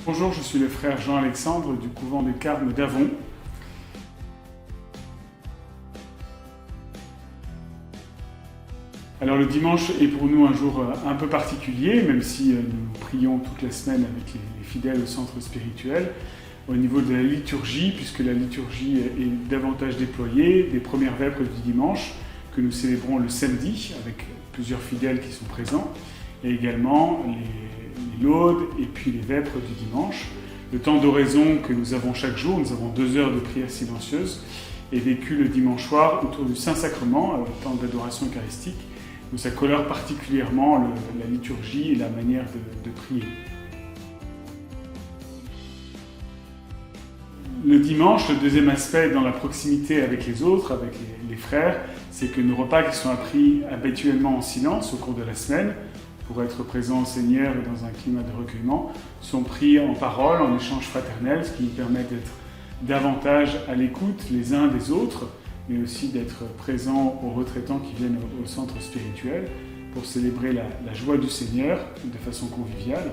Bonjour, je suis le frère Jean-Alexandre du couvent des Carmes d'Avon. Alors le dimanche est pour nous un jour un peu particulier, même si nous prions toute la semaine avec les fidèles au centre spirituel, au niveau de la liturgie, puisque la liturgie est davantage déployée, des premières vêpres du dimanche, que nous célébrons le samedi, avec plusieurs fidèles qui sont présents, et également les laudes et puis les vêpres du dimanche. Le temps d'oraison que nous avons chaque jour, nous avons 2 heures de prière silencieuse, est vécu le dimanche soir autour du Saint-Sacrement, le temps d'adoration eucharistique, où ça colore particulièrement la liturgie et la manière de prier. Le dimanche, le deuxième aspect dans la proximité avec les autres, avec les frères, c'est que nos repas qui sont appris habituellement en silence au cours de la semaine, pour être présents au Seigneur et dans un climat de recueillement, sont pris en parole, en échange fraternel, ce qui nous permet d'être davantage à l'écoute les uns des autres, mais aussi d'être présents aux retraitants qui viennent au centre spirituel pour célébrer la joie du Seigneur de façon conviviale.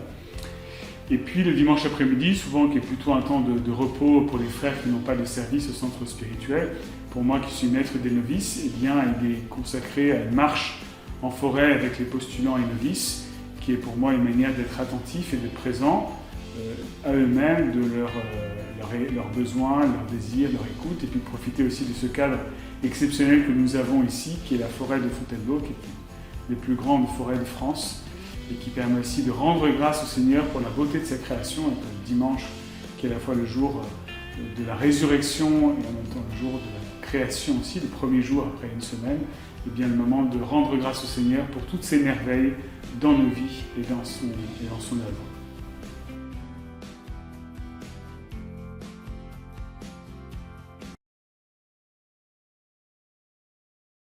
Et puis le dimanche après-midi, souvent qui est plutôt un temps de repos pour les frères qui n'ont pas de service au centre spirituel, pour moi qui suis maître des novices, eh bien, il est consacré à une marche en forêt avec les postulants et novices, qui est pour moi une manière d'être attentif et d'être présent à eux-mêmes, de leurs besoins, leurs désirs, leur écoute, et puis de profiter aussi de ce cadre exceptionnel que nous avons ici, qui est la forêt de Fontainebleau, qui est une des plus grandes forêts de France, et qui permet aussi de rendre grâce au Seigneur pour la beauté de sa création, et pour le dimanche, qui est à la fois le jour de la résurrection et en même temps le jour de la création aussi, le premier jour après une semaine, et bien le moment de rendre grâce au Seigneur pour toutes ces merveilles dans nos vies et dans son œuvre.